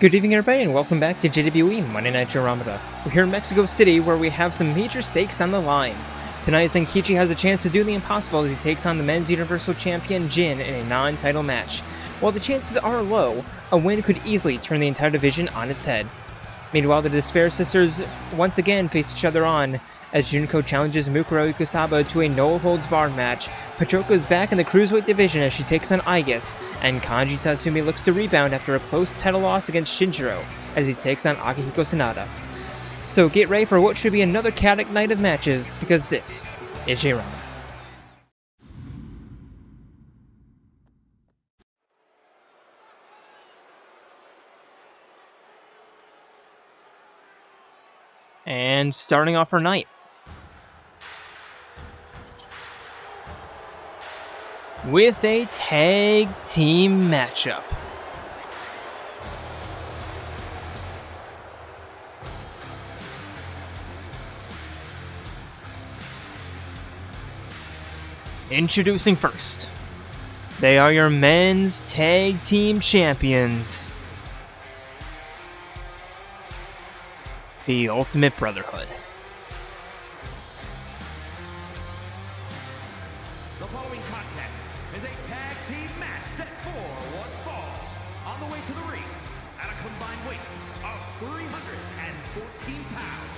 Good evening everybody and welcome back to JWE Monday Night Jayromoda. We're here in Mexico City where we have some major stakes on the line. Tonight Zenkichi has a chance to do the impossible as he takes on the men's Universal Champion Jin in a non-title match. While the chances are low, a win could easily turn the entire division on its head. Meanwhile, the Despair Sisters once again face each other on as Junko challenges Mukuro Ikusaba to a no-holds-barred match. Patroka is back in the cruiserweight division as she takes on Aigis, and Kanji Tatsumi looks to rebound after a close title loss against Shinjiro as he takes on Akihiko Sanada. So get ready for what should be another chaotic night of matches, because this is Jayromoda. And starting off our night with a tag team matchup. Introducing first, they are your men's tag team champions, the Ultimate Brotherhood. The following contest is a tag team match set for one fall. On the way to the ring, at a combined weight of 314 pounds,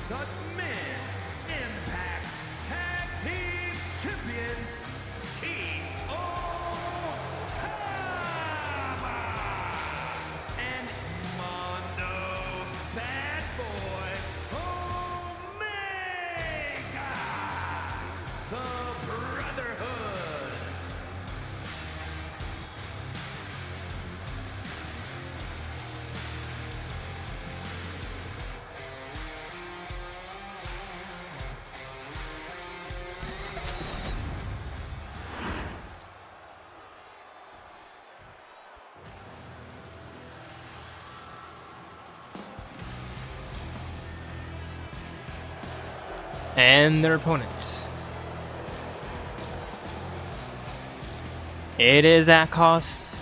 the Men's Impact Tag Team Champions, Ikusaba and Mondo Bad Boy Omega, the Brotherhood. And their opponents. It is Akhos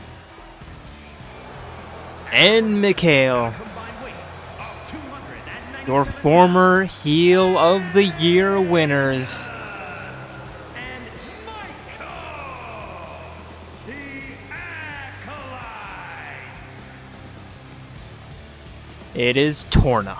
and Mikhail, Combined weight of 290 your former Heel of the Year winners. and Michael, the Acolytes. It is Torna.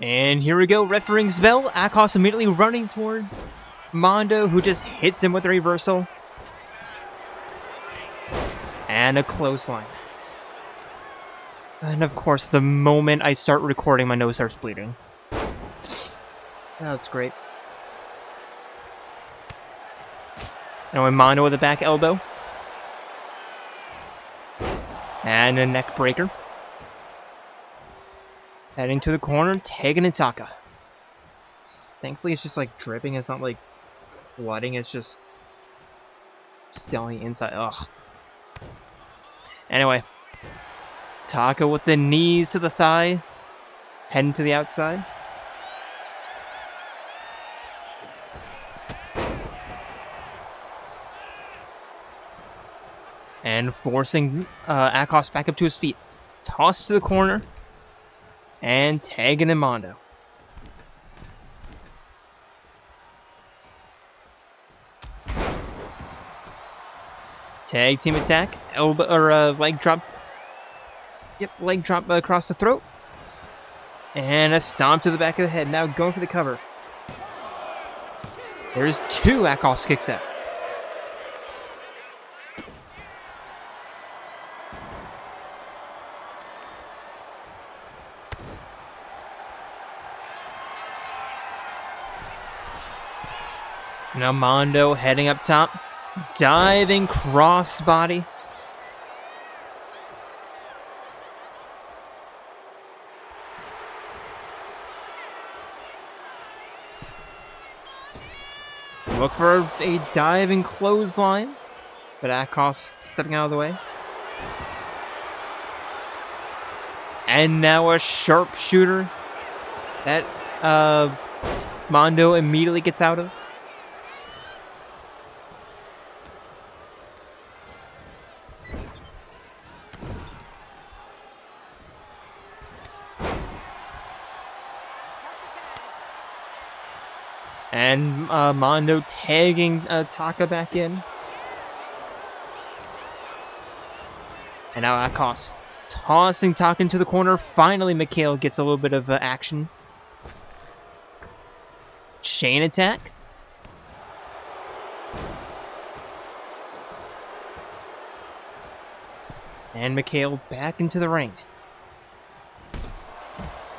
And here we go, ref rings bell. Akhos immediately running towards Mondo, who just hits him with a reversal. And a clothesline. And of course, the moment I start recording, my nose starts bleeding. That's great. Now Mondo with a back elbow. And a neck breaker. Heading to the corner, tagging in Taka. Thankfully, it's just like dripping. It's not like flooding. It's just still on the inside. Ugh. Anyway, Taka with the knees to the thigh, heading to the outside. And forcing Akhos back up to his feet. Toss to the corner. And tagging in Mondo. Tag team attack, elbow or leg drop. Yep, leg drop across the throat. And a stomp to the back of the head. Now going for the cover. There's two. Akhos kicks out. Now Mondo heading up top. Diving crossbody. Look for a diving clothesline, but Akhos stepping out of the way. And now a sharpshooter that Mondo immediately gets out of. And Mondo tagging Taka back in. And now Akhos tossing Taka into the corner. Finally, Mikhail gets a little bit of action. Chain attack. And Mikhail back into the ring.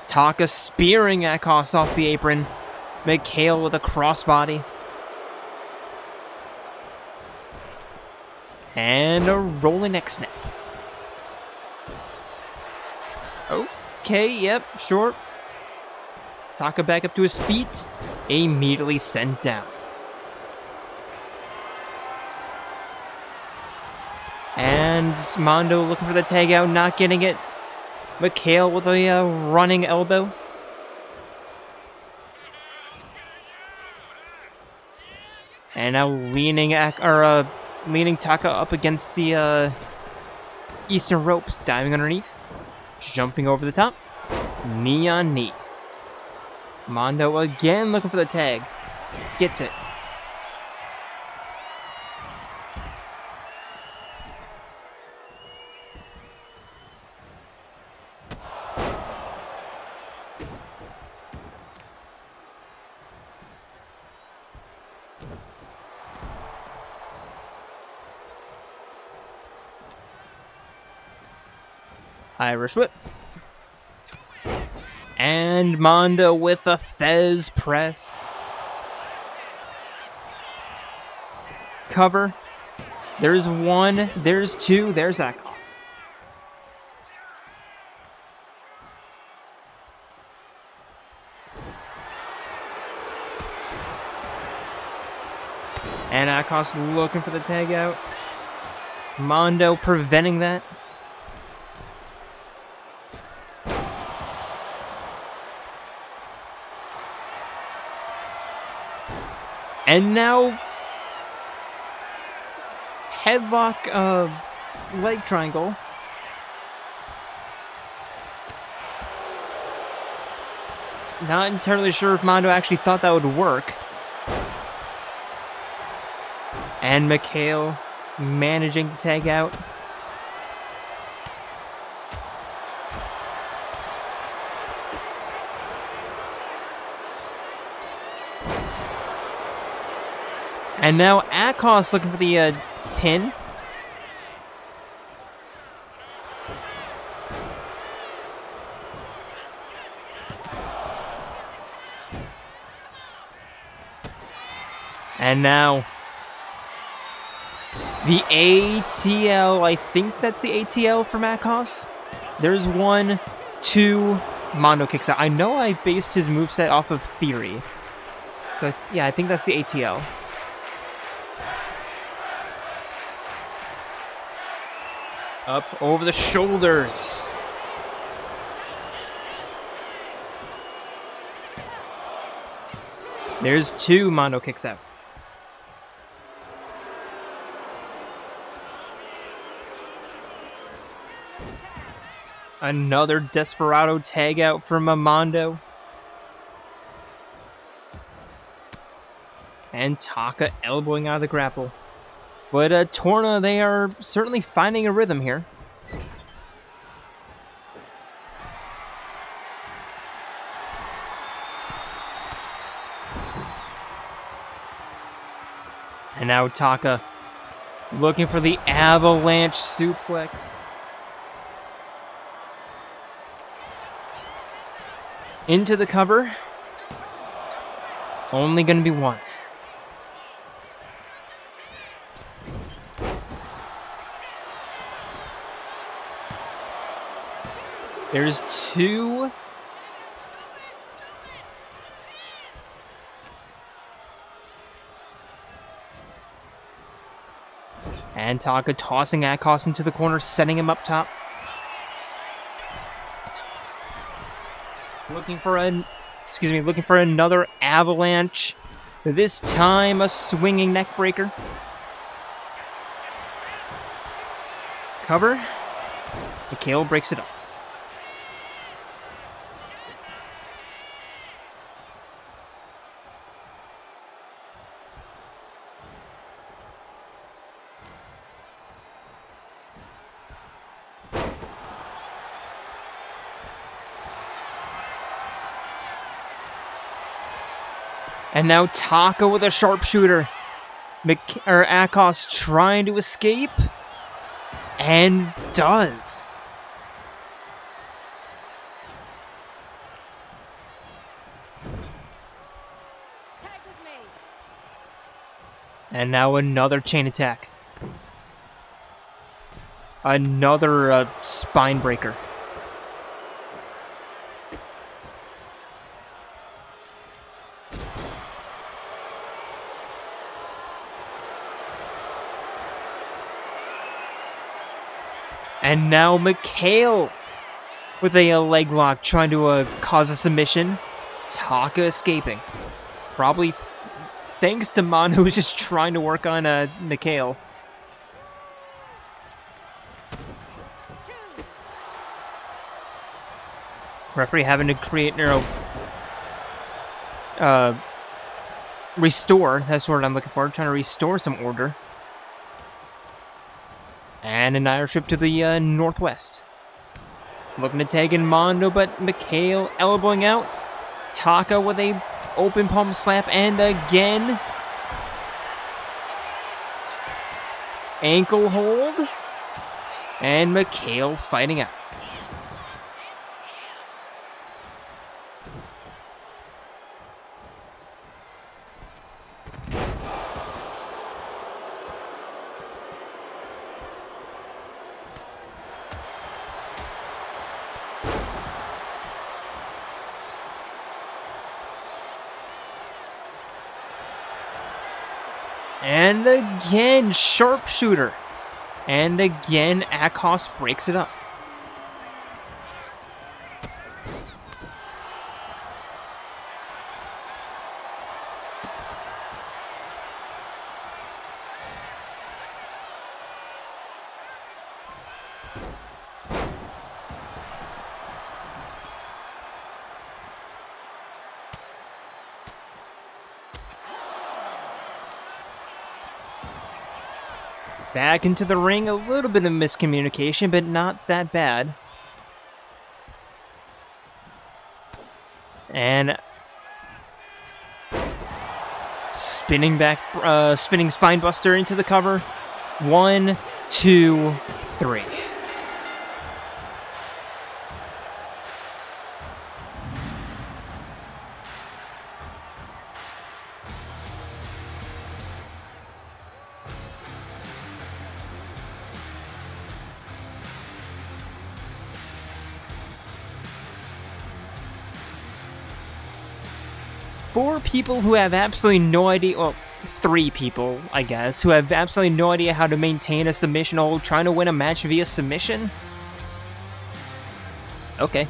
Taka spearing Akhos off the apron. Mikhail with a crossbody. And a rolling neck snap. Okay, yep, sure. Taka back up to his feet. Immediately sent down. And Mondo looking for the tag out, not getting it. Mikhail with a running elbow. And now leaning Taka up against the eastern ropes, diving underneath, jumping over the top, knee on knee. Mondo again looking for the tag, gets it. Irish whip. And Mondo with a Fez press. Cover. There's one. There's two. There's Akhos. And Akhos looking for the tag out. Mondo preventing that. And now, headlock, leg triangle. Not entirely sure if Mondo actually thought that would work. And Mikhail managing to tag out. And now Akhos looking for the pin. And now the ATL. I think that's the ATL from Akhos. There's 1, 2. Mondo kicks out. I know I based his moveset off of Theory. So yeah, I think that's the ATL. Up over the shoulders. There's 2. Mondo kicks out. Another Desperado tag out from Mondo. And Taka elbowing out of the grapple. But Torna, they are certainly finding a rhythm here. And now Taka looking for the avalanche suplex. Into the cover. Only going to be one. There's two. And Taka tossing Akhos into the corner, setting him up top. Looking for another avalanche. This time a swinging neck breaker. Cover. Mikhail breaks it up. And now Taka with a sharpshooter. Akhos trying to escape. And does. Tag with me. And now another chain attack. Another spine breaker. And now Mikhail with a leg lock trying to cause a submission. Taka escaping. Probably thanks to Mon, who's just trying to work on Mikhail. Referee having to create restore. That's what I'm looking for. Trying to restore some order. And an Irish whip to the northwest. Looking to tag in Mondo, but Mikhail elbowing out. Taka with a open palm slap, and again. Ankle hold. And Mikhail fighting out. And again, sharpshooter. And again, Akhos breaks it up. Back into the ring, a little bit of miscommunication, but not that bad. And spinning spinebuster into the cover. 1, 2, 3. Four people who have absolutely no idea, well, 3 people, I guess, who have absolutely no idea how to maintain a submission hold, trying to win a match via submission? Okay.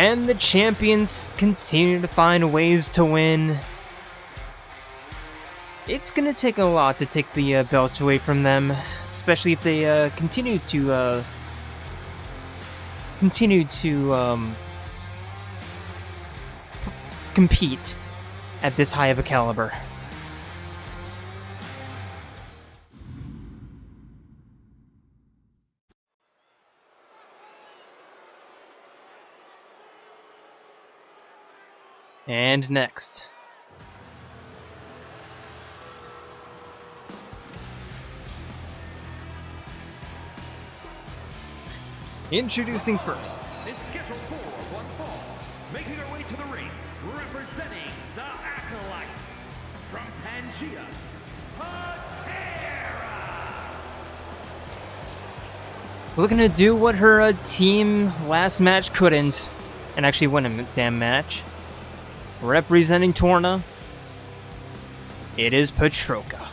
And the champions continue to find ways to win. It's gonna take a lot to take the belts away from them, especially if they continue to compete at this high of a caliber. And next. Introducing first. It's scheduled for one fall, making her way to the ring, representing the Acolytes from Pangea, Patera. Looking to do what her team last match couldn't, and actually win a damn match. Representing Torna, it is Patroka.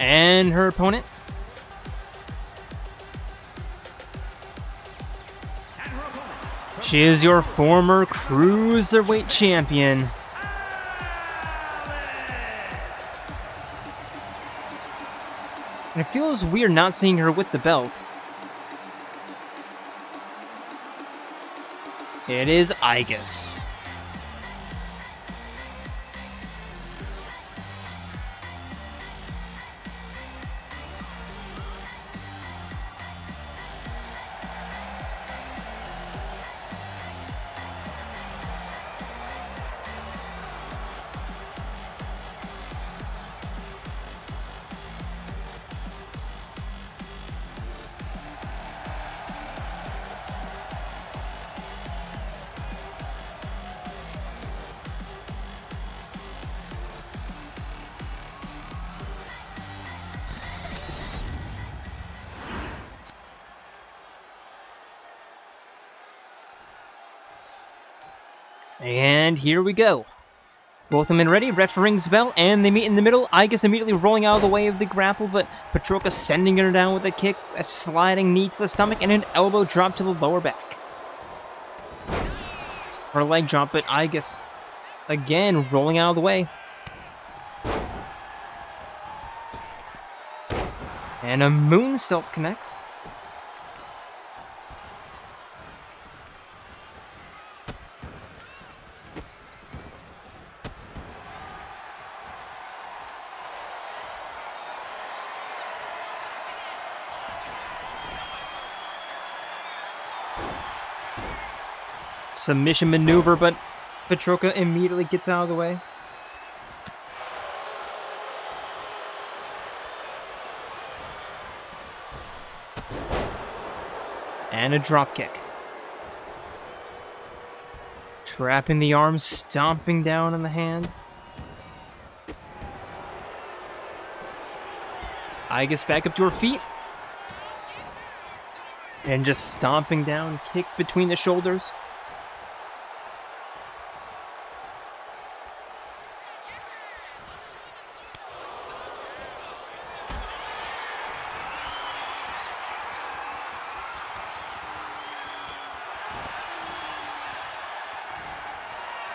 And her opponent. She is your former cruiserweight champion. And it feels weird not seeing her with the belt. It is Aigis. And here we go. Both of them ready, ref rings bell, and they meet in the middle. Aigis immediately rolling out of the way of the grapple, but Patroka sending her down with a kick, a sliding knee to the stomach, and an elbow drop to the lower back. Her leg drop, but Aigis again rolling out of the way. And a moonsault connects. Submission maneuver, but Patroka immediately gets out of the way. And a drop kick. Trapping the arm, stomping down on the hand. Aigis back up to her feet. And just stomping down, kick between the shoulders.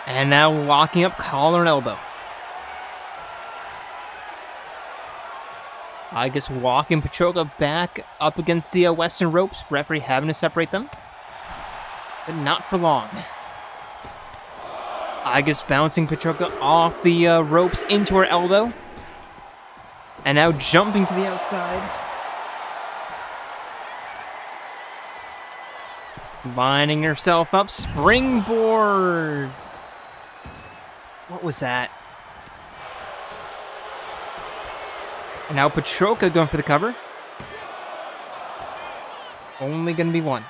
And now locking up collar and elbow. Aigis walking Patroka back up against the western ropes. Referee having to separate them. But not for long. Aigis bouncing Patroka off the ropes into her elbow. And now jumping to the outside. Lining herself up. Springboard. What was that? And now Patroka going for the cover. Only going to be one.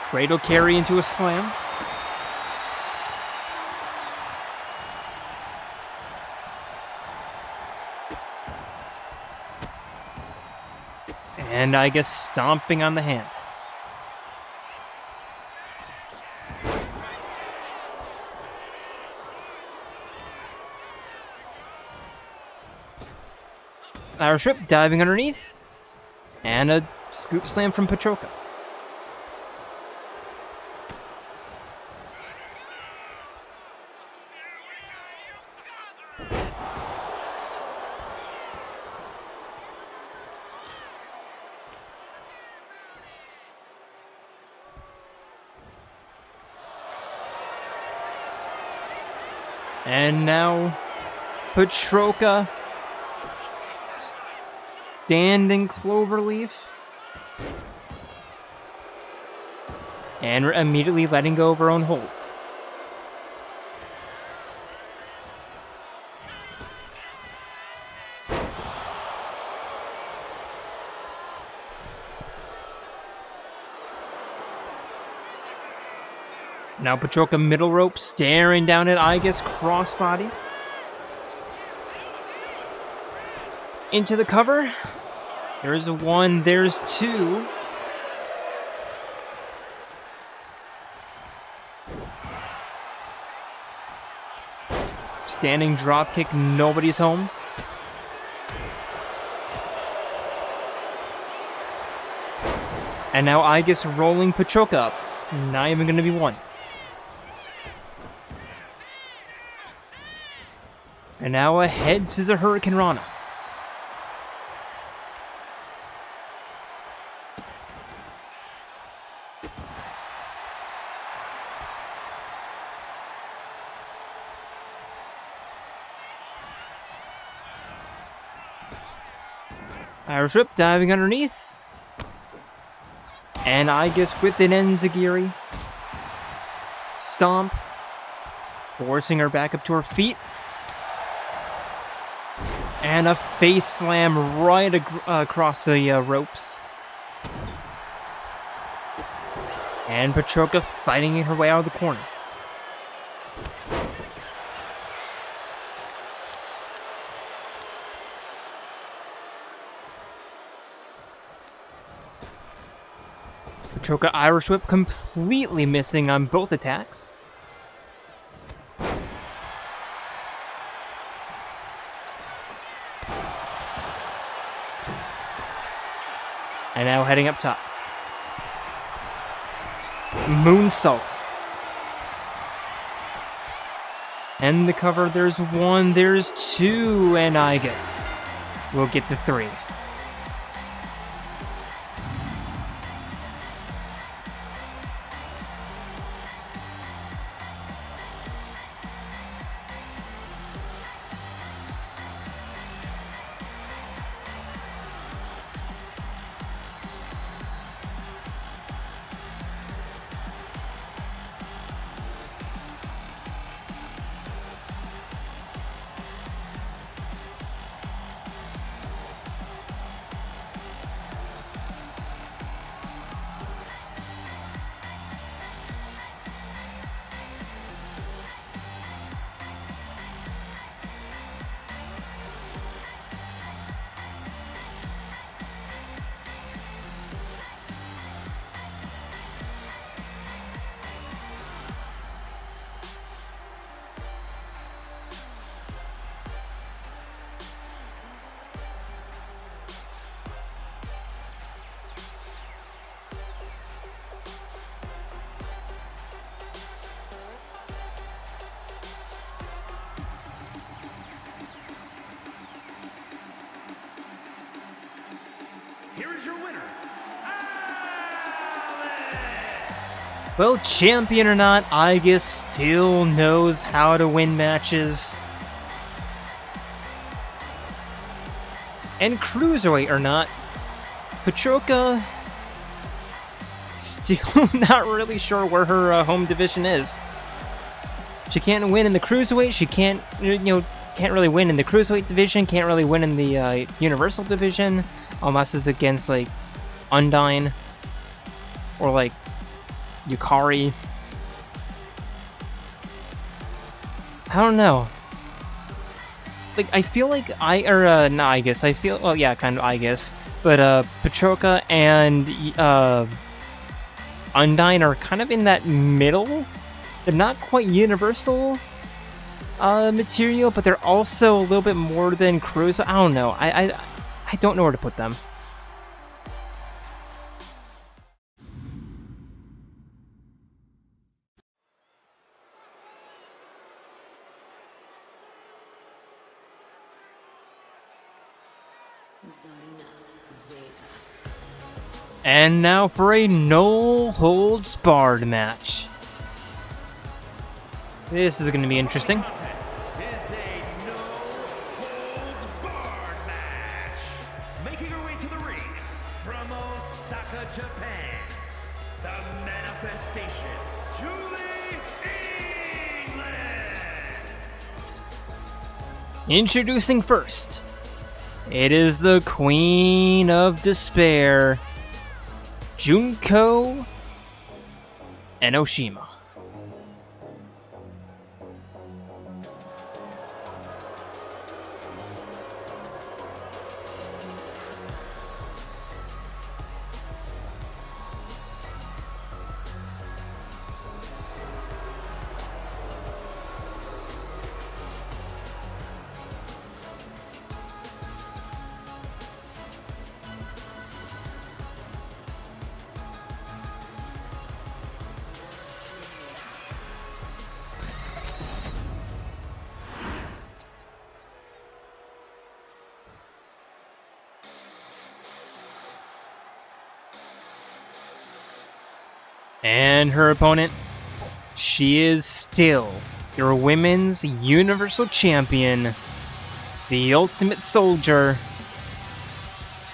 Cradle carry into a slam. And I guess stomping on the hand. Irish whip diving underneath. And a scoop slam from Patroka. And now Patroka standing cloverleaf. And immediately letting go of her own hold. Now Patroka middle rope, staring down at Aigis, crossbody. Into the cover. There's one, there's two. Standing drop kick, nobody's home. And now Aigis rolling Patroka up. Not even going to be one. And now a head scissor Hurricane Rana. Irish whip diving underneath. And Aigis with an enzigiri. Stomp. Forcing her back up to her feet. And a face slam right across the ropes. And Patroka fighting her way out of the corner. Patroka Irish whip completely missing on both attacks. And now heading up top. Moonsault. And the cover, there's one, there's two, and Aigis will get the three. Well, champion or not, Aigis still knows how to win matches. And cruiserweight or not, Patroka still not really sure where her home division is. She can't win in the cruiserweight. She can't, can't really win in the cruiserweight division. Can't really win in the universal division, unless it's against like Undyne or like Yukari. I don't know. Like, I feel like not Aigis. I feel, well, yeah, kind of Aigis. But Patroka and Undyne are kind of in that middle. They're not quite universal material, but they're also a little bit more than Cruiser. I don't know. I don't know where to put them. And now for a no-holds-barred match. This is going to be interesting. Is a no-holds-barred match. Making her way to the ring from Osaka, Japan, the manifestation, Julie England. Introducing first, it is the Queen of Despair, Junko Enoshima. And her opponent, she is still your women's Universal Champion, the Ultimate Soldier,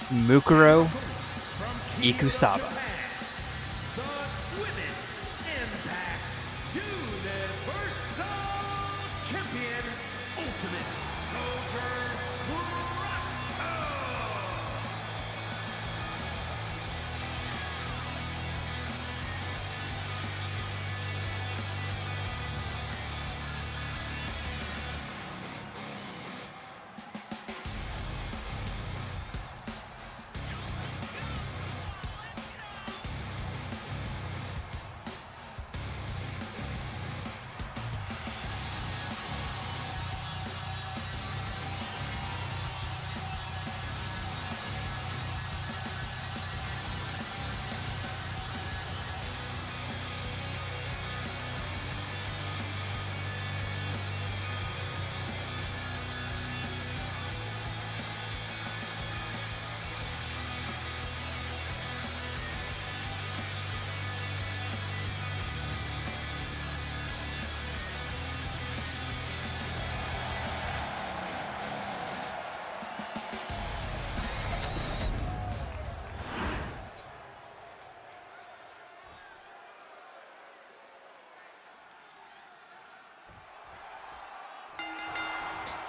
Mukuro Ikusaba. The Women's Impact Universal Champion, Ultimate Soldier,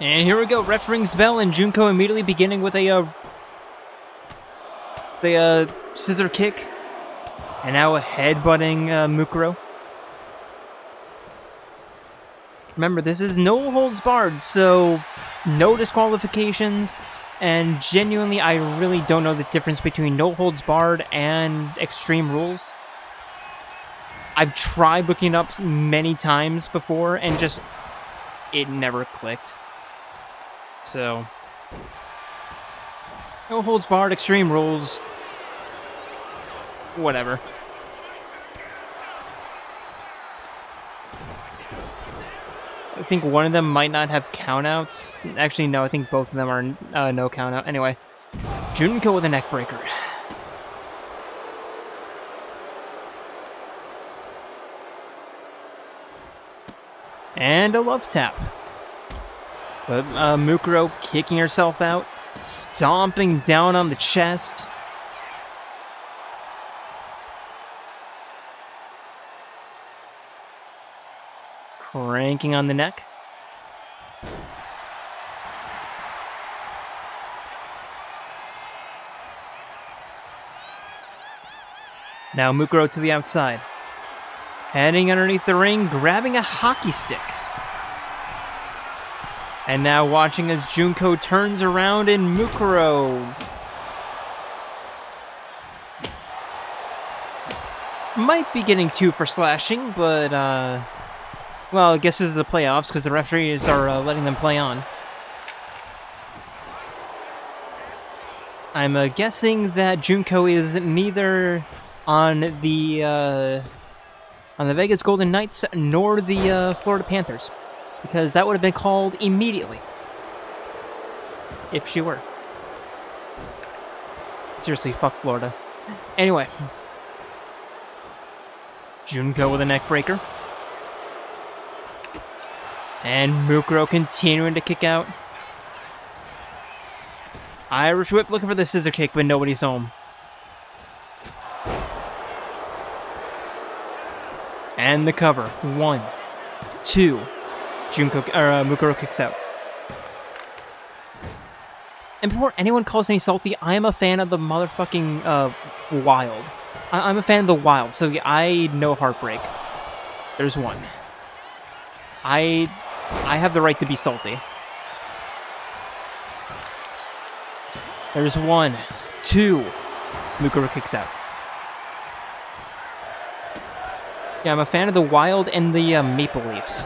And here we go, ref rings bell, and Junko immediately beginning with a scissor kick, and now a headbutting Mukuro. Remember, this is no holds barred, so no disqualifications, and genuinely, I really don't know the difference between no holds barred and Extreme Rules. I've tried looking it up many times before, and just, it never clicked. So, no holds barred, Extreme Rules, whatever. I think one of them might not have countouts. Actually, no, I think both of them are no countout. Anyway, Junko with a neck breaker. And a love tap. But Mukuro kicking herself out, stomping down on the chest. Cranking on the neck. Now Mukuro to the outside. Heading underneath the ring, grabbing a hockey stick. And now watching as Junko turns around and Mukuro might be getting 2 for slashing, but well, I guess this is the playoffs because the referees are letting them play on. I'm guessing that Junko is neither on the Vegas Golden Knights nor the Florida Panthers, because that would have been called immediately if she were. Seriously, fuck Florida. Anyway, Junko with a neck breaker. And Mukuro continuing to kick out. Irish whip looking for the scissor kick, but nobody's home. And the cover. 1, 2. Mukuro kicks out. And before anyone calls me salty, I am a fan of the motherfucking Wild. I'm a fan of the Wild, so yeah, I know heartbreak. There's 1. I have the right to be salty. There's 1, 2. Mukuro kicks out. Yeah, I'm a fan of the Wild and the Maple Leafs.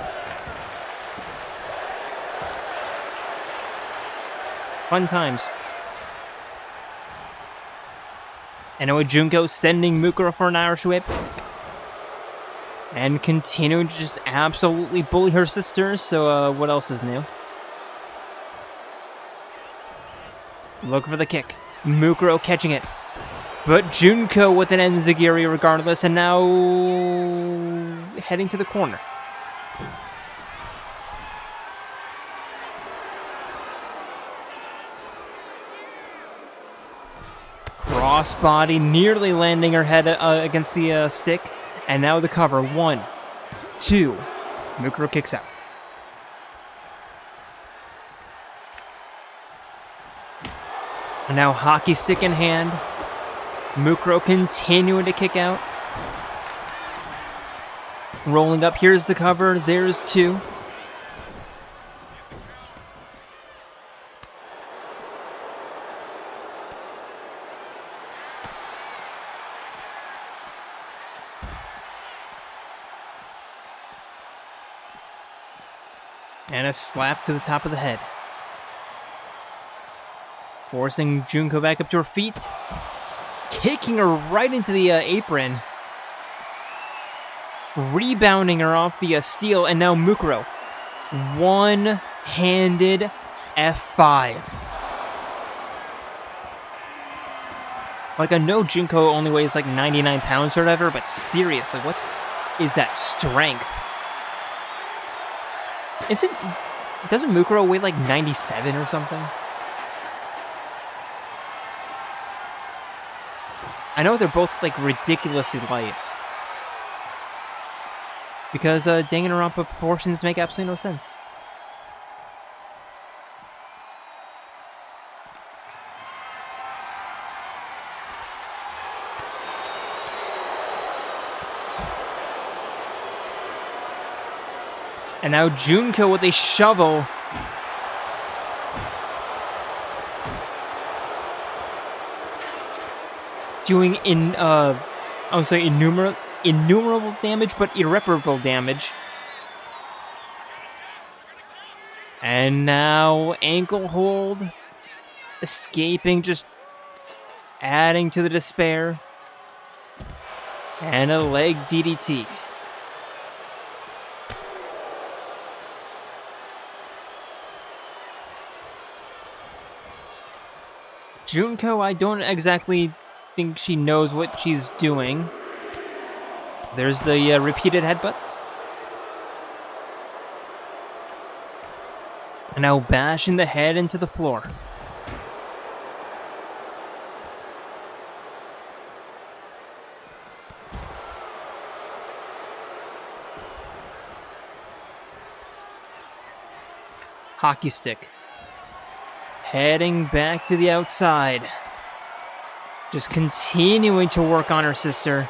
Fun times. And now Junko sending Mukuro for an Irish whip. And continuing to just absolutely bully her sister, so what else is new? Look for the kick. Mukuro catching it. But Junko with an enziguri regardless, and now heading to the corner. Crossbody nearly landing her head against the stick. And now the cover. 1, 2. Mukuro kicks out. And now hockey stick in hand. Mukuro continuing to kick out. Rolling up. Here's the cover. There's 2. And a slap to the top of the head. Forcing Junko back up to her feet. Kicking her right into the apron. Rebounding her off the steel. And now Mukuro. One-handed F5. Like, I know Junko only weighs like 99 pounds or whatever, but seriously, what is that strength? Doesn't Mukuro weigh like 97 or something? I know they're both like ridiculously light. Because Danganronpa proportions make absolutely no sense. And now Junko with a shovel. Doing I would say innumerable damage, but irreparable damage. And now ankle hold. Escaping, just adding to the despair. And a leg DDT. Junko, I don't exactly think she knows what she's doing. There's the repeated headbutts. And now bashing the head into the floor. Hockey stick. Heading back to the outside. Just continuing to work on her sister.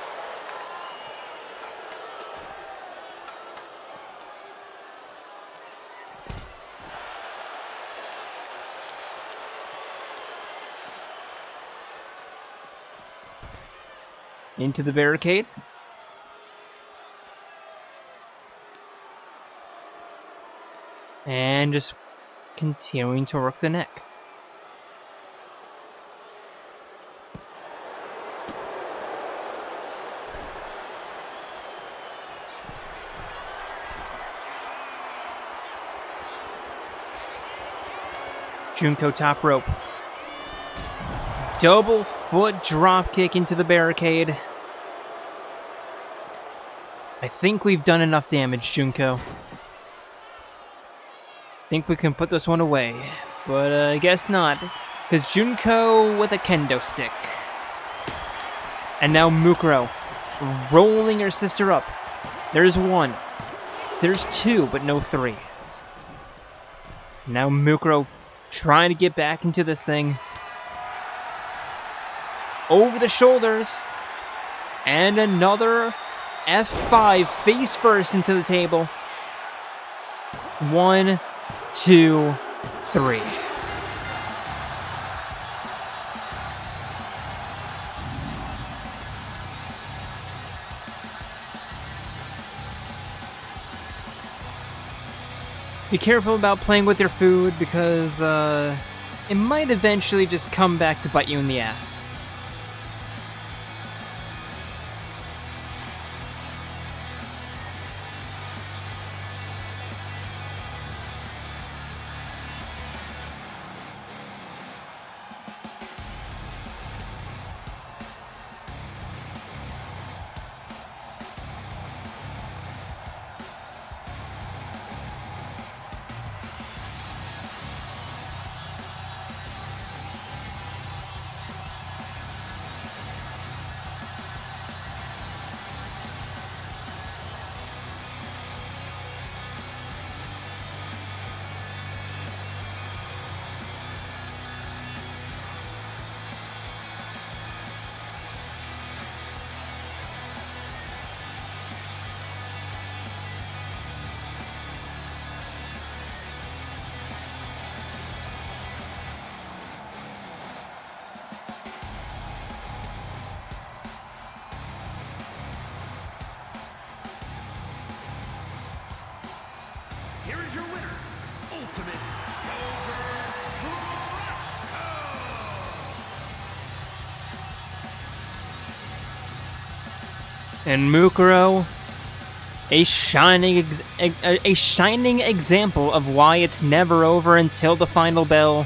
Into the barricade. And just continuing to work the neck. Junko top rope. Double foot drop kick into the barricade. I think we've done enough damage, Junko. Think we can put this one away, but I guess not, because Junko with a kendo stick. And now Mukuro, rolling her sister up. There's one. There's two, but no three. Now Mukuro trying to get back into this thing. Over the shoulders. And another F5 face first into the table. 1, 2, 3. Be careful about playing with your food because it might eventually just come back to bite you in the ass. Here is your winner, Ultimate And Mukuro, a shining example of why it's never over until the final bell.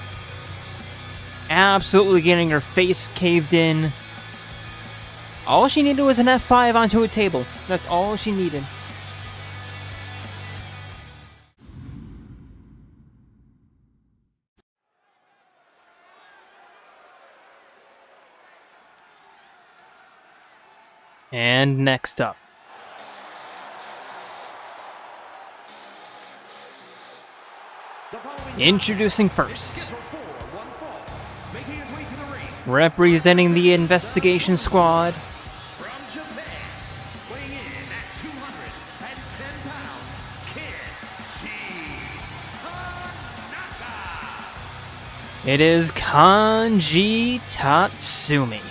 Absolutely getting her face caved in. All she needed was an F5 onto a table. That's all she needed. And next up. Introducing first. Representing the investigation squad. From Japan, weighing in at 210 pounds, Kanji Tatsumi. It is Kanji Tatsumi.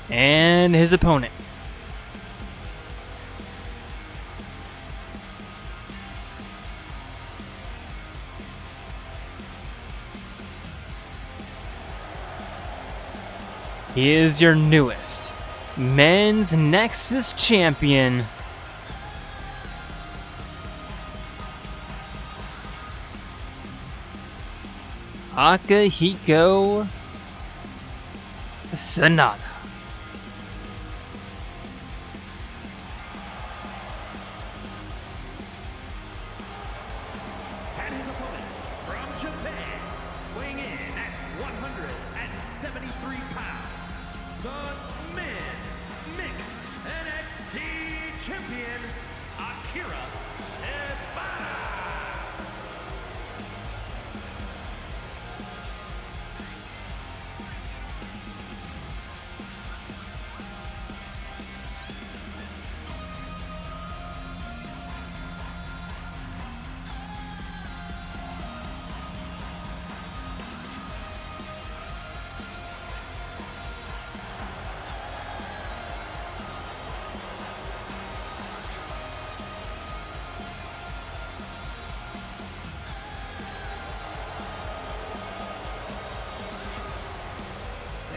And his opponent. He is your newest men's Nexus champion, Akihiko Sanada. And his opponent from Japan, weighing in at 173 pounds, the men's mixed NXT champion, Akira Shibata.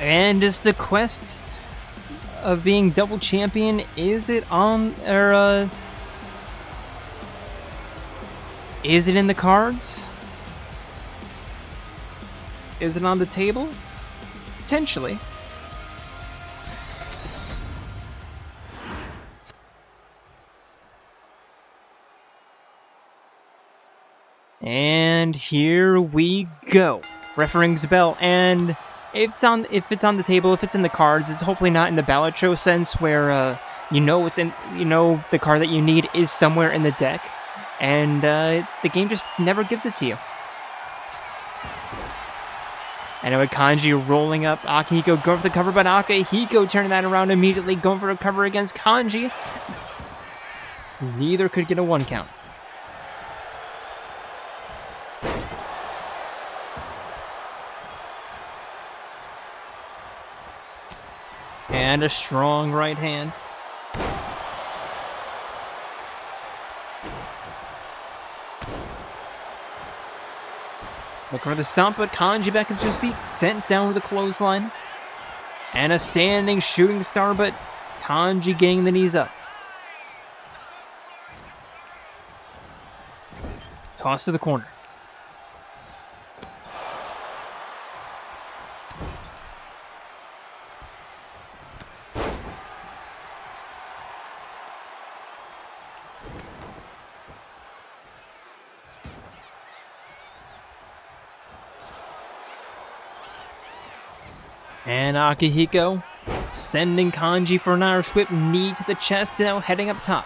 And is the quest of being double champion, is it on, or, is it in the cards? Is it on the table? Potentially. And here we go. Ref rings the bell, and if it's on the table, if it's in the cards, it's hopefully not in the ballot show sense where the card that you need is somewhere in the deck, and the game just never gives it to you. And with Kanji rolling up, Akihiko going for the cover, but Akihiko turning that around immediately, going for a cover against Kanji. Neither could get a 1 count. And a strong right hand. Looking for the stomp, but Kanji back up to his feet, sent down with a clothesline. And a standing shooting star, but Kanji getting the knees up. Toss to the corner. And Akihiko sending Kanji for an Irish whip, knee to the chest, now heading up top.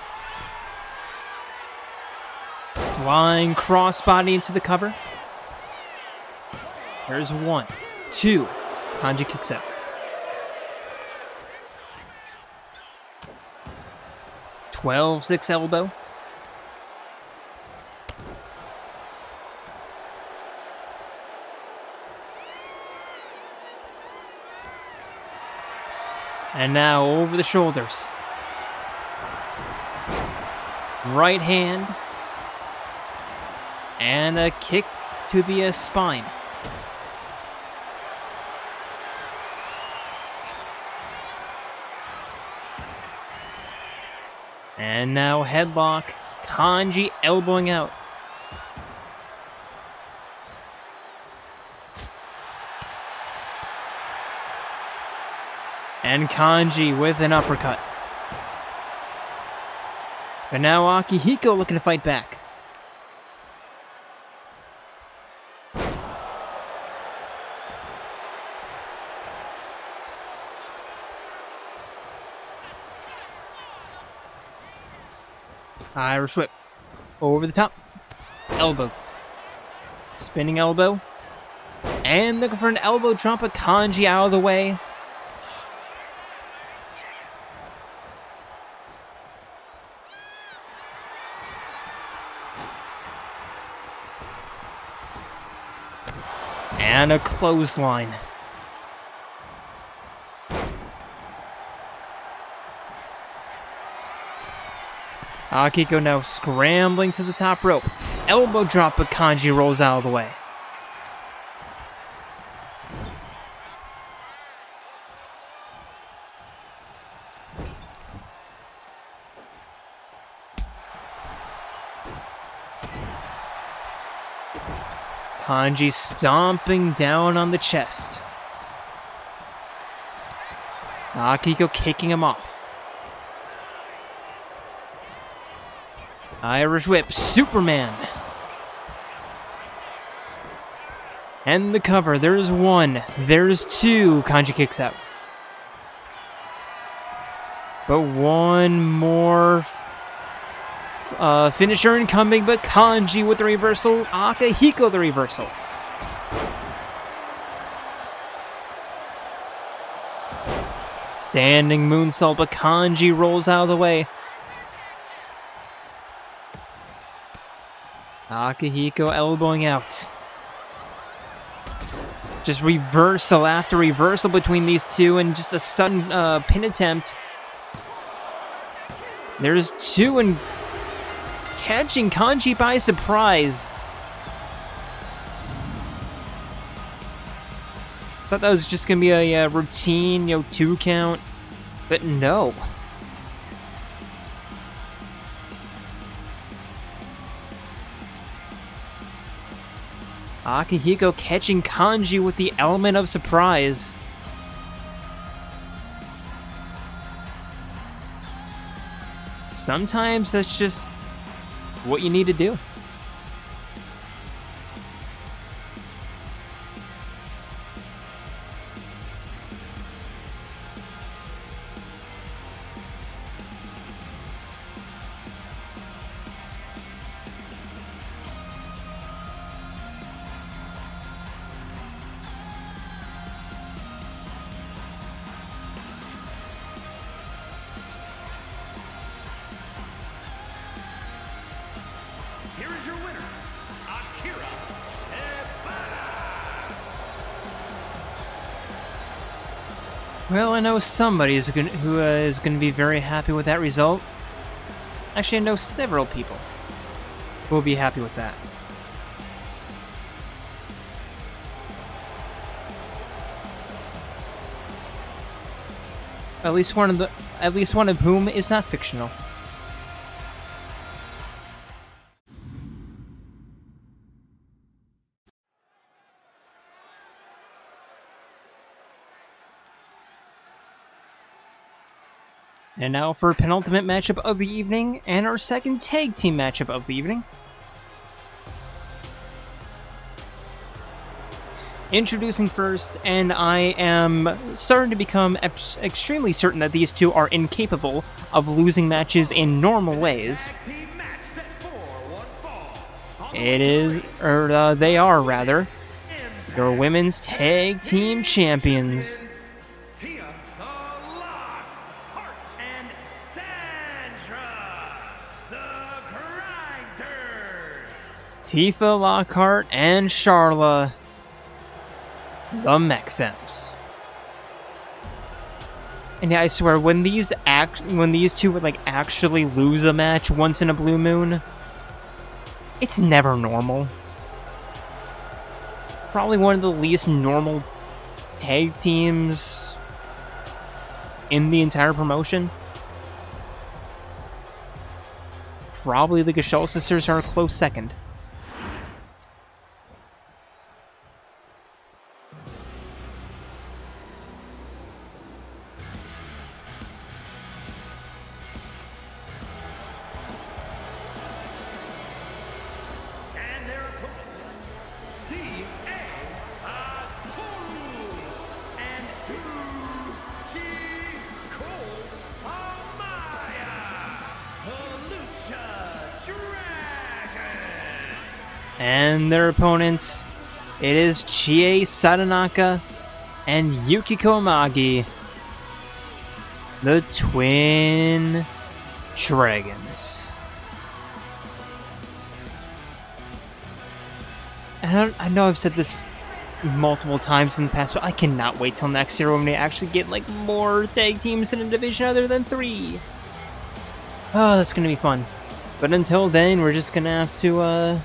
Flying crossbody into the cover. There's 1, 2. Kanji kicks out. (12-6) elbow. And now over the shoulders. Right hand. And a kick to the spine. And now headlock. Kanji elbowing out. And Kanji with an uppercut. But now Akihiko looking to fight back. Irish whip. Over the top. Elbow. Spinning elbow. And looking for an elbow drop, but Kanji out of the way. And a clothesline. Akihiko now scrambling to the top rope. Elbow drop, but Kanji rolls out of the way. Kanji stomping down on the chest. Akihiko kicking him off. Irish whip, Superman. And the cover, there's one, there's two. Kanji kicks out. But one more finisher incoming, but Kanji with the reversal, Akihiko the reversal. Standing moonsault, but Kanji rolls out of the way. Akihiko elbowing out. Just reversal after reversal between these two, and just a sudden pin attempt. There's two, and catching Kanji by surprise. Thought that was just gonna be a routine, 2 count, but no. Akihiko catching Kanji with the element of surprise. Sometimes that's just what you need to do. Here is your winner, Akira Ebara. Well, I know somebody who is going to be very happy with that result. Actually, I know several people who will be happy with that. At least one of whom is not fictional. And now for penultimate matchup of the evening, and our second tag team matchup of the evening. Introducing first, and I am starting to become extremely certain that these two are incapable of losing matches in normal ways. They are rather, your women's tag team champions. Tifa, Lockhart, and Charla, the Mech Femmes. And yeah, I swear, when these two would actually lose a match once in a blue moon, it's never normal. Probably one of the least normal tag teams in the entire promotion. Probably the Gestalt Sisters are a close second. And their opponents, it is Chie Sadanaka and Yukiko Amagi, the Twin Dragons. And I know I've said this multiple times in the past, but I cannot wait till next year when we actually get more tag teams in a division other than 3. Oh, that's gonna be fun. But until then, we're just gonna have to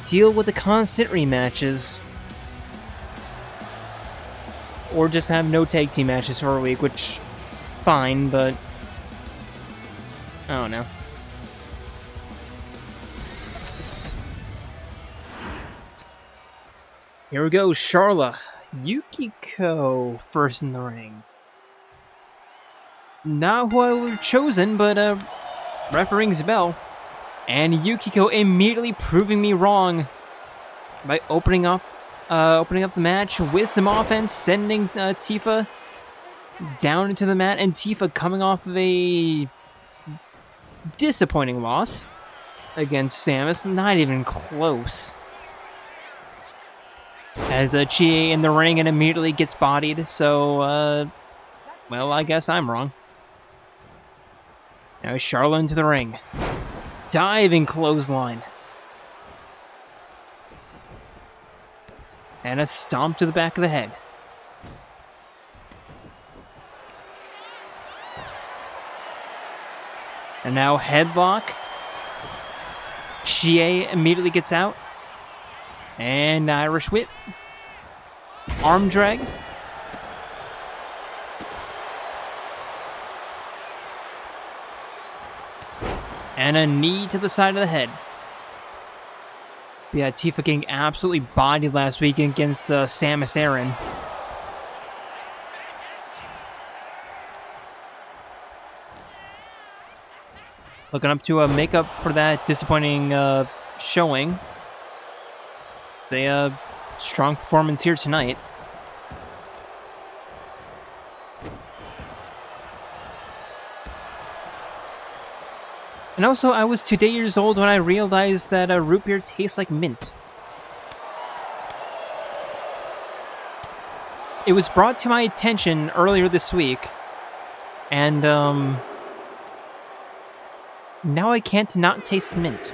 deal with the constant rematches. Or just have no tag team matches for a week, which, fine, but I don't know. Here we go, Charla. Yukiko first in the ring. Not who I would have chosen, but ref rings the bell. And Yukiko immediately proving me wrong by opening up the match with some offense, sending Tifa down into the mat, and Tifa coming off of a disappointing loss against Samus, not even close. As Chie in the ring and immediately gets bodied, so, well, I guess I'm wrong. Now Charlotte into the ring. Diving clothesline. And a stomp to the back of the head. And now headlock. Chie immediately gets out. And Irish whip. Arm drag. And a knee to the side of the head. Yeah, Tifa getting absolutely bodied last week against Samus Aran. Looking up to make up for that disappointing showing. The strong performance here tonight. And also, I was 2 years old when I realized that root beer tastes like mint. It was brought to my attention earlier this week, and now I can't not taste mint.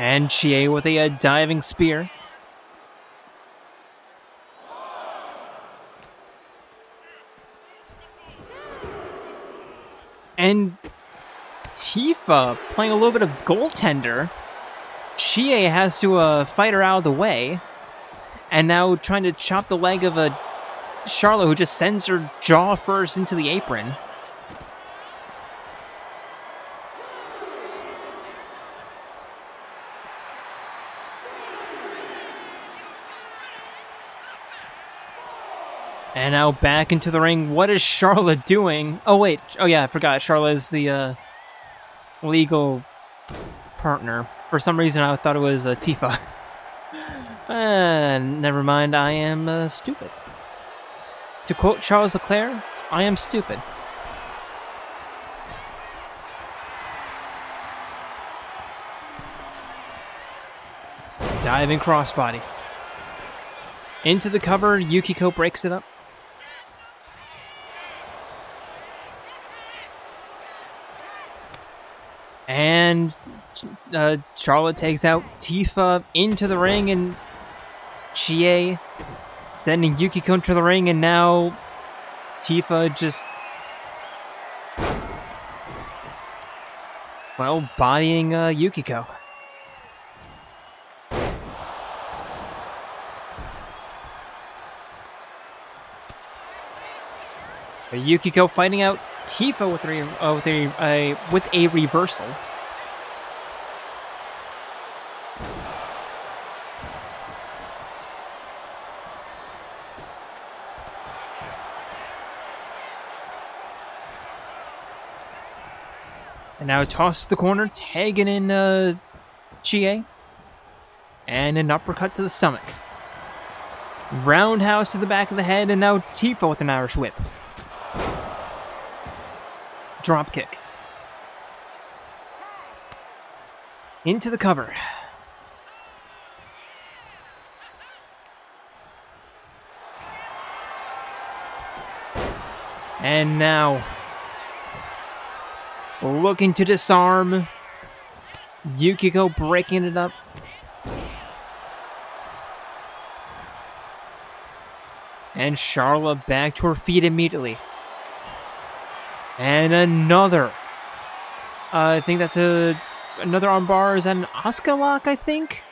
And Chie with a diving spear. And Tifa playing a little bit of goaltender. Chie has to fight her out of the way. And now trying to chop the leg of a Charlotte who just sends her jaw first into the apron. And now back into the ring. What is Charlotte doing? Oh, wait. Oh, yeah, I forgot. Charlotte is the legal partner. For some reason, I thought it was Tifa. Never mind. I am stupid. To quote Charles Leclerc, I am stupid. Diving crossbody. Into the cover. Yukiko breaks it up. And Charlotte takes out Tifa into the ring, and Chie sending Yukiko into the ring, and now Tifa just, well, bodying Yukiko. Yukiko fighting out Tifa with a reversal. And now toss to the corner, tagging in Chie. And an uppercut to the stomach. Roundhouse to the back of the head, and now Tifa with an Irish whip. Drop kick. Into the cover. And now looking to disarm Yukiko breaking it up. And Charlotte back to her feet immediately. And another. I think that's another armbar. Is that an Asuka lock, I think?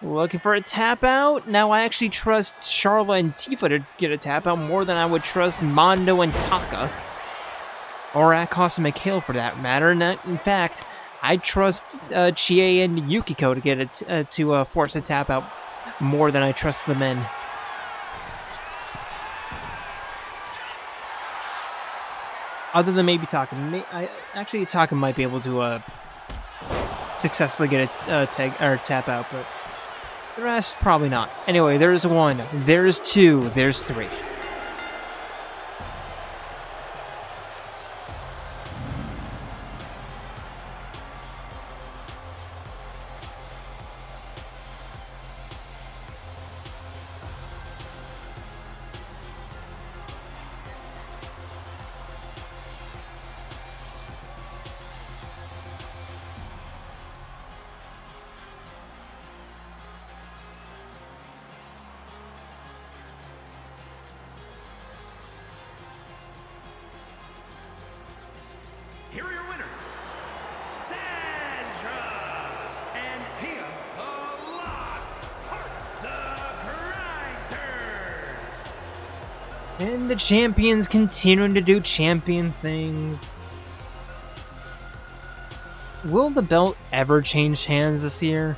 Looking for a tap out. Now I actually trust Charlotte and Tifa to get a tap out more than I would trust Mondo and Taka. Or Akhos and Mikhail for that matter. In fact, I trust Chie and Yukiko to get it to force a tap out more than I trust the men. Other than maybe Taka. Actually, Taka might be able to successfully get a tap out, but the rest probably not. Anyway, there's one, there's two, there's three. Here are your winners, Sandra and Tia, the Lockhart, the Grinders. And the champions continuing to do champion things. Will the belt ever change hands this year?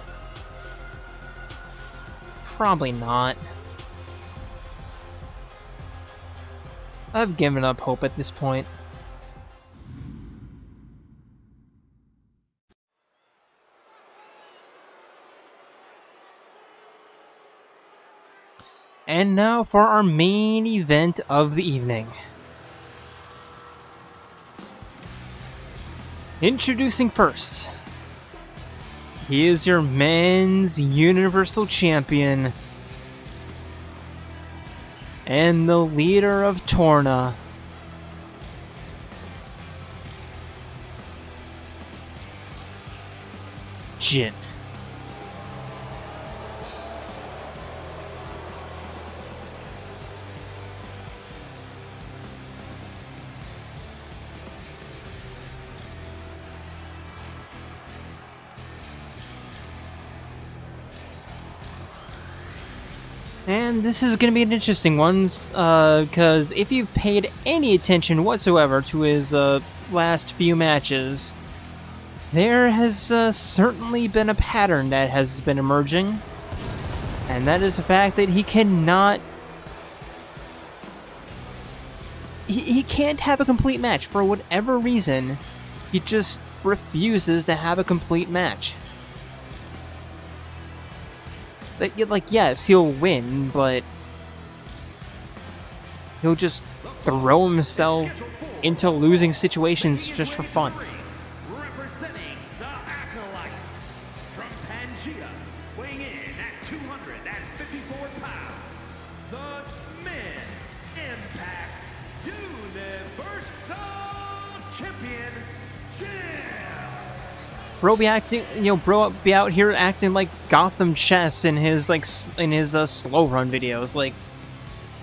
Probably not. I've given up hope at this point. And now for our main event of the evening. Introducing first, he is your men's Universal Champion and the leader of Torna, Jin. And this is going to be an interesting one, because if you've paid any attention whatsoever to his last few matches, there has certainly been a pattern that has been emerging, and that is the fact that he cannot... He can't have a complete match. For whatever reason, he just refuses to have a complete match. Like, yes, he'll win, but he'll just throw himself into losing situations just for fun. Representing the Acolytes from Pangea, weighing in at 254 pounds, the Men's Impact Universal Champion, Jim. Bro be out here acting like Gotham Chess in his slow run videos, like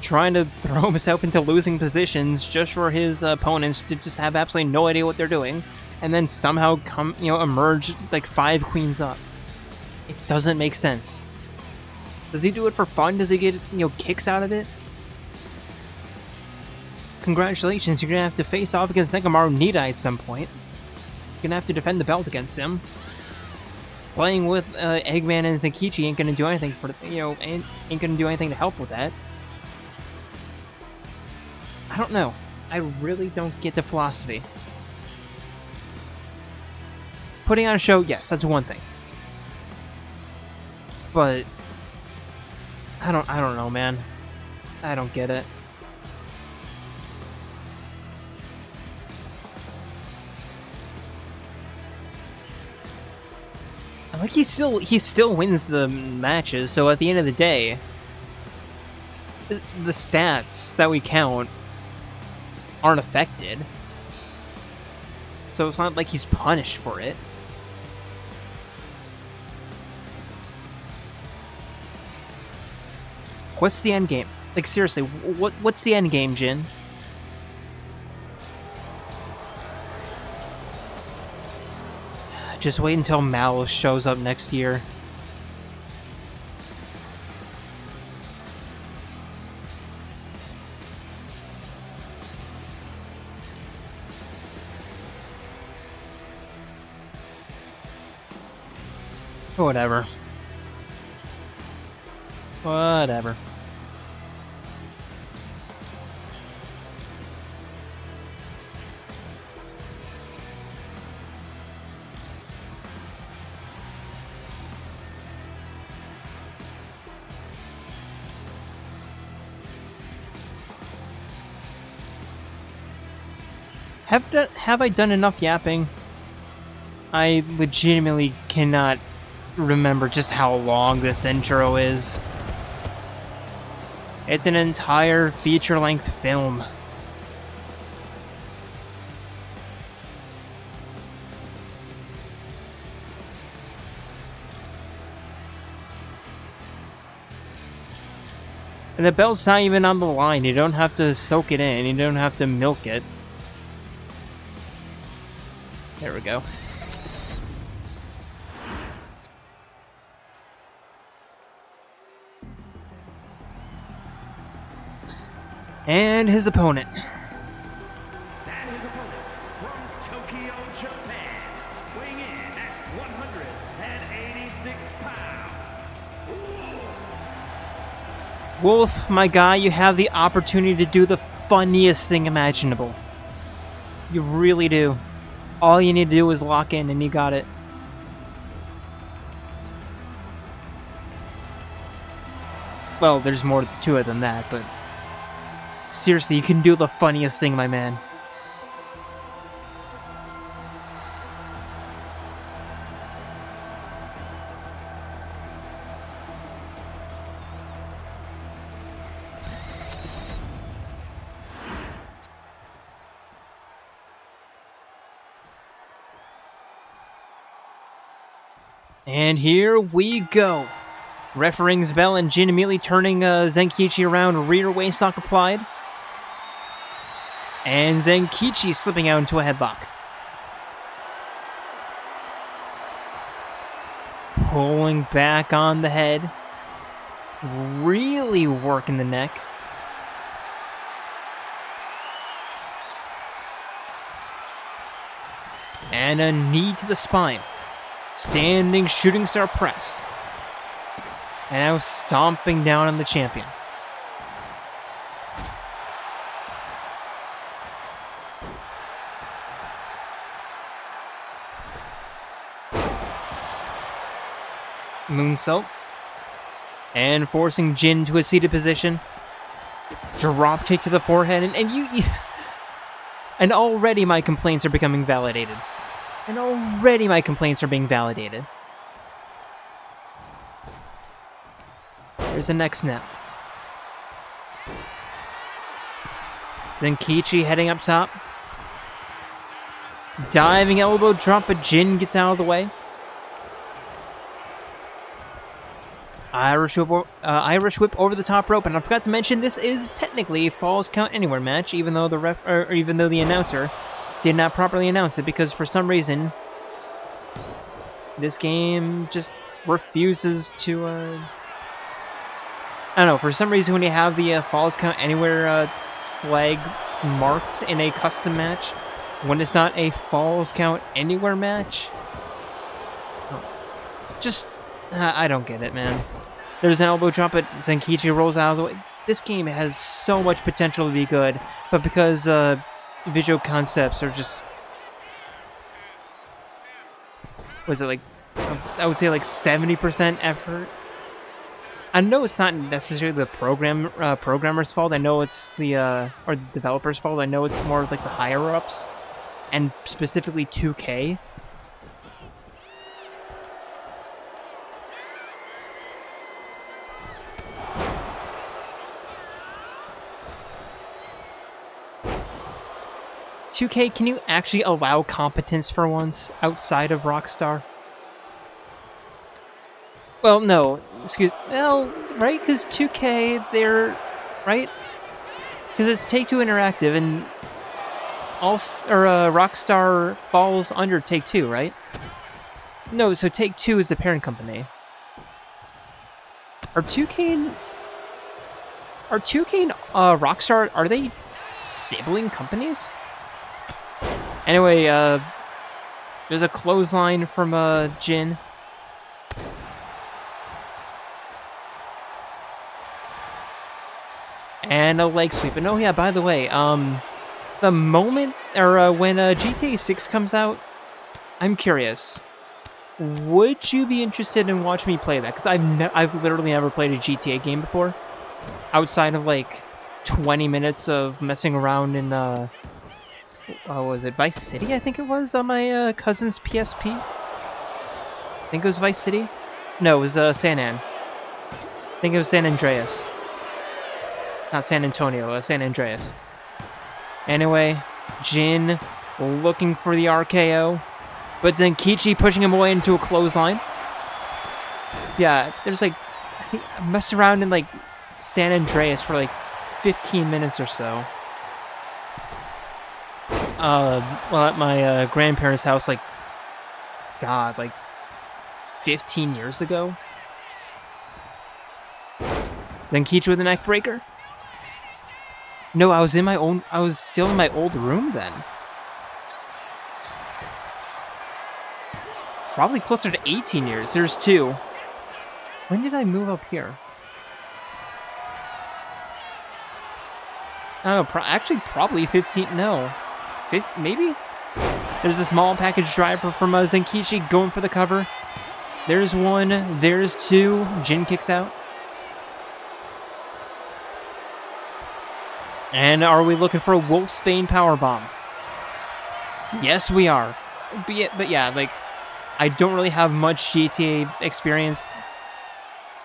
trying to throw himself into losing positions just for his opponents to just have absolutely no idea what they're doing, and then somehow emerge like 5 queens up. It doesn't make sense. Does he do it for fun? Does he get kicks out of it? Congratulations, you're gonna have to face off against Nekomaru Nida at some point. You're gonna have to defend the belt against him. Playing with Eggman and Zenkichi ain't gonna do anything for ain't gonna do anything to help with that. I don't know. I really don't get the philosophy. Putting on a show, yes, that's one thing. But I don't know, man. I don't get it. Like, he still wins the matches, so at the end of the day, the stats that we count aren't affected. So it's not like he's punished for it. What's the end game? Like, seriously, what's the end game, Jin? Just wait until Mal shows up next year. Whatever. Whatever. Have I done enough yapping? I legitimately cannot remember just how long this intro is. It's an entire feature-length film. And the belt's not even on the line. You don't have to soak it in. You don't have to milk it. There we go. And his opponent. And his opponent from Tokyo, Japan, weighing in at 186 pounds. Wolf, my guy, you have the opportunity to do the funniest thing imaginable. You really do. All you need to do is lock in, and you got it. Well, there's more to it than that, but... seriously, you can do the funniest thing, my man. And here we go. Ref rings bell and Jin immediately turning Zenkichi around, rear waist lock applied. And Zenkichi slipping out into a headlock. Pulling back on the head. Really working the neck. And a knee to the spine. Standing shooting star press. And now stomping down on the champion. Moonsault. And forcing Jin to a seated position. Drop kick to the forehead. And already my complaints are becoming validated. And already my complaints are being validated. There's the next snap. Zenkichi heading up top. Diving elbow drop, but Jin gets out of the way. Irish whip over the top rope, and I forgot to mention this is technically a Falls Count Anywhere match, even though the announcer did not properly announce it, because for some reason this game just refuses to I don't know, for some reason when you have the Falls Count Anywhere flag marked in a custom match, when it's not a Falls Count Anywhere match, just I don't get it, man. There's an elbow drop, but Zenkichi rolls out of the way. This game has so much potential to be good, but because visual concepts are just... was it like... I would say like 70% effort? I know it's not necessarily the programmer's fault. I know it's the... or the developer's fault. I know it's more like the higher-ups. And specifically 2K. "2K, can you actually allow competence for once outside of Rockstar?" Well, no. well, right? Because 2K, they're, right? Because it's Take-Two Interactive, and Rockstar falls under Take-Two, right? No, so Take-Two is the parent company. Are 2K and Rockstar, are they sibling companies? Anyway, there's a clothesline from Jin. And a leg sweep. And oh yeah, by the way, the moment, or when GTA 6 comes out, I'm curious. Would you be interested in watching me play that? Because I've literally never played a GTA game before. Outside of like 20 minutes of messing around in, what was it, Vice City, I think it was, on my cousin's PSP? I think it was Vice City? No, it was San An. I think it was San Andreas. Not San Antonio, San Andreas. Anyway, Jin looking for the RKO, but Zenkichi pushing him away into a clothesline. Yeah, there's like, I think I messed around in like San Andreas for like 15 minutes or so. Well, at my grandparents' house, like, God, like 15 years ago. Zenkichi with a neck breaker. No, I was still in my old room then. Probably closer to 18 years. There's 2. When did I move up here? I don't know, actually probably 15, no. 50, maybe? There's the small package driver from Zenkichi going for the cover. There's 1, there's 2, Jin kicks out. And are we looking for a Wolfsbane powerbomb? Yes, we are. But yeah, like, I don't really have much GTA experience.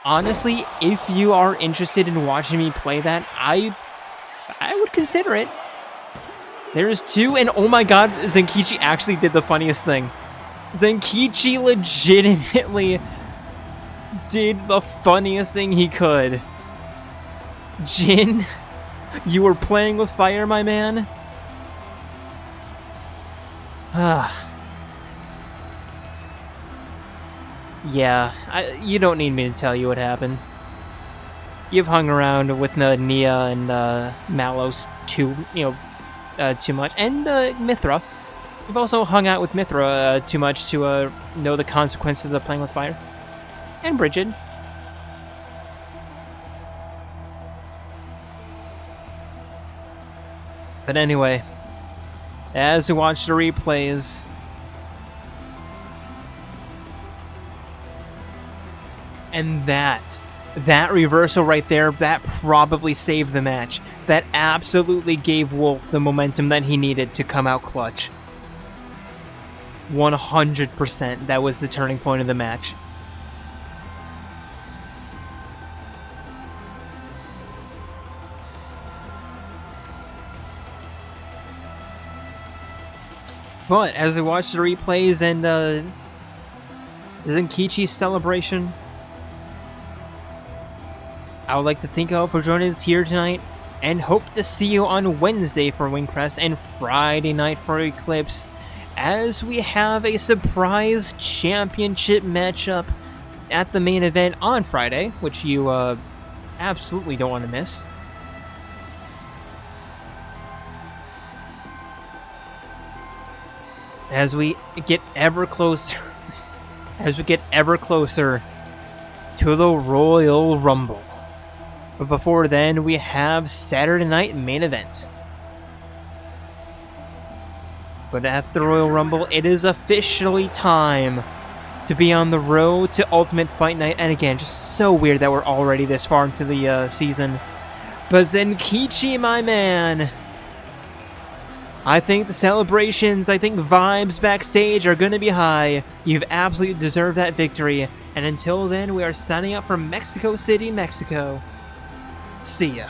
Honestly, if you are interested in watching me play that, I would consider it. There's 2, and oh my god, Zenkichi actually did the funniest thing. Zenkichi legitimately did the funniest thing he could. Jin, you were playing with fire, my man? Yeah, you don't need me to tell you what happened. You've hung around with Nia and Malos too much, and Mithra. You've also hung out with Mithra too much to know the consequences of playing with fire. And Bridget. But anyway, as we watch the replays, and that reversal right there, that probably saved the match. That absolutely gave Wolf the momentum that he needed to come out clutch. 100%, that was the turning point of the match. But as we watch the replays and Zenkichi's celebration, I would like to thank you all for joining us here tonight, and hope to see you on Wednesday for Wingcrest and Friday night for Eclipse, as we have a surprise championship matchup at the main event on Friday, which you absolutely don't want to miss. As we get ever closer, to the Royal Rumble. But before then, we have Saturday night main event. But after the Royal Rumble, it is officially time to be on the road to Ultimate Fight Night. And again, just so weird that we're already this far into the season. But Zenkichi, my man, I think the celebrations, I think vibes backstage are going to be high. You've absolutely deserved that victory. And until then, we are signing up from Mexico City, Mexico. See ya.